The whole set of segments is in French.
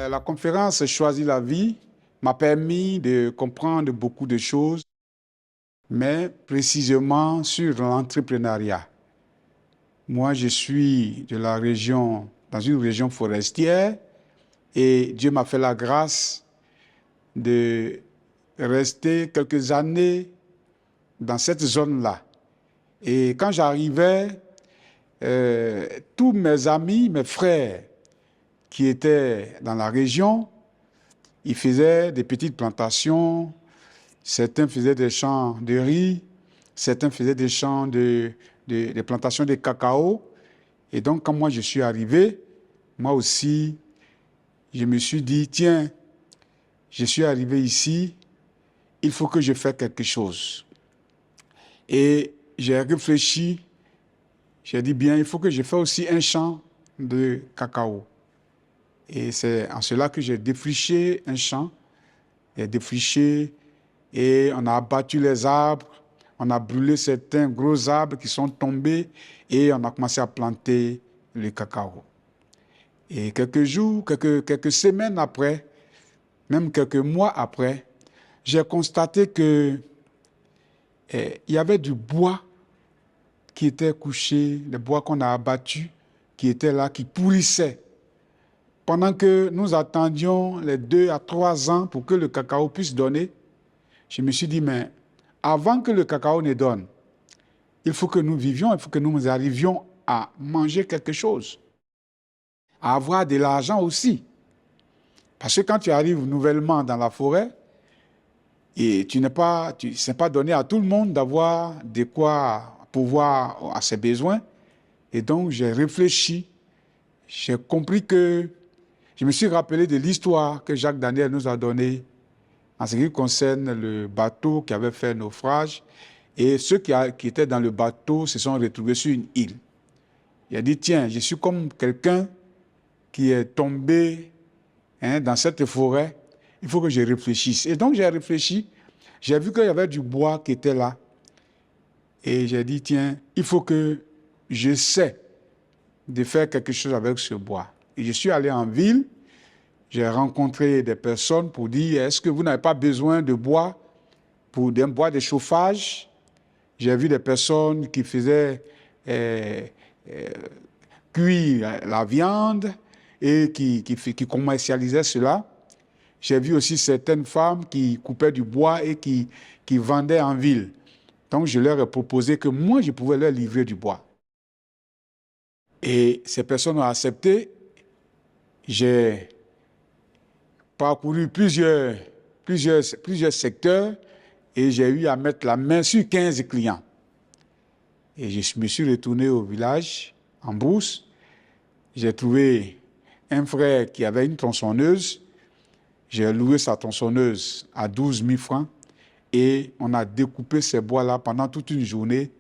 La conférence Choisis la vie m'a permis de comprendre beaucoup de choses, mais précisément sur l'entrepreneuriat. Moi, je suis de la région, dans une région forestière, et Dieu m'a fait la grâce de rester quelques années dans cette zone-là. Et quand j'arrivais, tous mes amis, mes frères qui étaient dans la région, ils faisaient des petites plantations, certains faisaient des champs de riz, certains faisaient des champs des plantations de cacao. Et donc, quand moi je suis arrivé, moi aussi, je me suis dit, tiens, je suis arrivé ici, il faut que je fasse quelque chose. Et j'ai réfléchi, j'ai dit, bien, il faut que je fasse aussi un champ de cacao. Et c'est en cela que j'ai défriché un champ, j'ai défriché et on a abattu les arbres, on a brûlé certains gros arbres qui sont tombés et on a commencé à planter le cacao. Et quelques jours, quelques semaines après, même quelques mois après, j'ai constaté que il y avait du bois qui était couché, le bois qu'on a abattu, qui était là, qui pourrissait. Pendant que nous attendions les 2 à 3 ans pour que le cacao puisse donner, je me suis dit, mais avant que le cacao ne donne, il faut que nous vivions, il faut que nous arrivions à manger quelque chose, à avoir de l'argent aussi. Parce que quand tu arrives nouvellement dans la forêt, et c'est pas donné à tout le monde d'avoir de quoi pouvoir à ses besoins. Et donc, j'ai réfléchi, j'ai compris que je me suis rappelé de l'histoire que Jacques Daniel nous a donnée en ce qui concerne le bateau qui avait fait naufrage. Et ceux qui étaient dans le bateau se sont retrouvés sur une île. Il a dit, tiens, je suis comme quelqu'un qui est tombé dans cette forêt. Il faut que je réfléchisse. Et donc, j'ai réfléchi. J'ai vu qu'il y avait du bois qui était là. Et j'ai dit, tiens, il faut que j'essaie de faire quelque chose avec ce bois. Et je suis allé en ville. J'ai rencontré des personnes pour dire, est-ce que vous n'avez pas besoin de bois, d'un bois de chauffage? J'ai vu des personnes qui faisaient cuire la viande et qui commercialisaient cela. J'ai vu aussi certaines femmes qui coupaient du bois et qui vendaient en ville. Donc, je leur ai proposé que moi, je pouvais leur livrer du bois. Et ces personnes ont accepté. J'ai parcouru plusieurs secteurs et j'ai eu à mettre la main sur 15 clients. Et je me suis retourné au village, en brousse. J'ai trouvé un frère qui avait une tronçonneuse. J'ai loué sa tronçonneuse à 12 000 francs et on a découpé ces bois-là pendant toute une journée.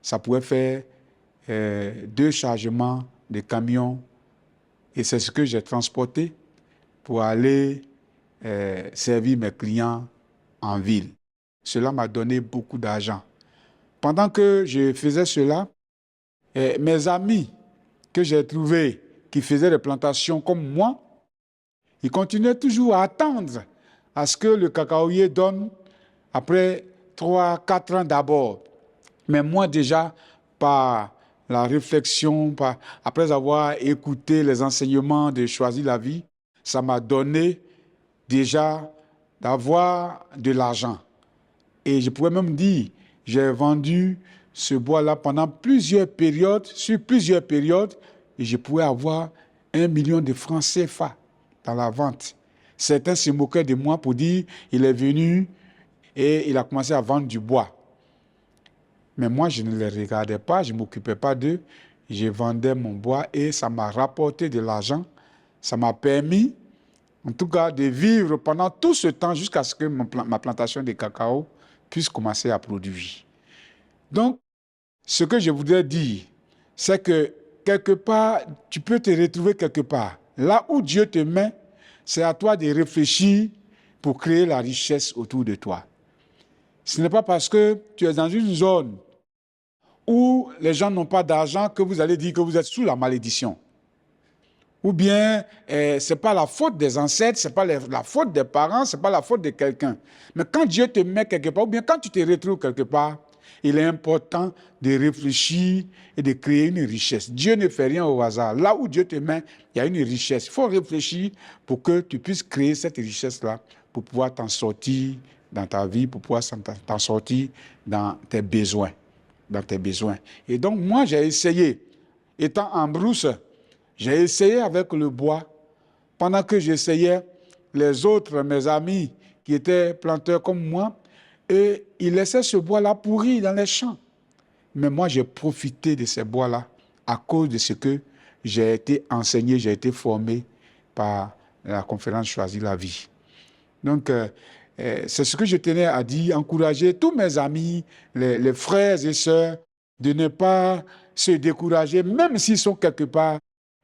Ça pouvait faire 2 chargements de camions et c'est ce que j'ai transporté pour aller servir mes clients en ville. Cela m'a donné beaucoup d'argent. Pendant que je faisais cela, mes amis que j'ai trouvés qui faisaient des plantations comme moi, ils continuaient toujours à attendre à ce que le cacaoyer donne après 3, 4 ans d'abord. Mais moi déjà, par la réflexion, après avoir écouté les enseignements de Choisir la vie, ça m'a donné déjà d'avoir de l'argent. Et je pourrais même dire, j'ai vendu ce bois-là pendant plusieurs périodes, sur plusieurs périodes, et je pouvais avoir 1 million de francs CFA dans la vente. Certains se moquaient de moi pour dire, il est venu et il a commencé à vendre du bois. Mais moi, je ne les regardais pas, je ne m'occupais pas d'eux. Je vendais mon bois et ça m'a rapporté de l'argent. Ça m'a permis, en tout cas, de vivre pendant tout ce temps jusqu'à ce que ma plantation de cacao puisse commencer à produire. Donc, ce que je voudrais dire, c'est que quelque part, tu peux te retrouver quelque part. Là où Dieu te met, c'est à toi de réfléchir pour créer la richesse autour de toi. Ce n'est pas parce que tu es dans une zone où les gens n'ont pas d'argent, que vous allez dire que vous êtes sous la malédiction. Ou bien, ce n'est pas la faute des ancêtres, ce n'est pas la faute des parents, ce n'est pas la faute de quelqu'un. Mais quand Dieu te met quelque part, ou bien quand tu te retrouves quelque part, il est important de réfléchir et de créer une richesse. Dieu ne fait rien au hasard. Là où Dieu te met, il y a une richesse. Il faut réfléchir pour que tu puisses créer cette richesse-là, pour pouvoir t'en sortir dans ta vie, pour pouvoir t'en sortir dans tes besoins. Et donc, moi, j'ai essayé, étant en brousse, j'ai essayé avec le bois. Pendant que j'essayais, les autres, mes amis, qui étaient planteurs comme moi, et ils laissaient ce bois-là pourrir dans les champs. Mais moi, j'ai profité de ces bois-là à cause de ce que j'ai été enseigné, j'ai été formé par la conférence Choisis la vie. Donc, c'est ce que je tenais à dire, encourager tous mes amis, les frères et sœurs, de ne pas se décourager, même s'ils sont quelque part,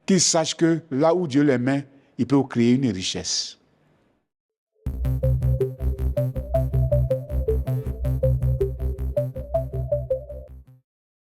qu'ils sachent que là où Dieu les met, il peut créer une richesse.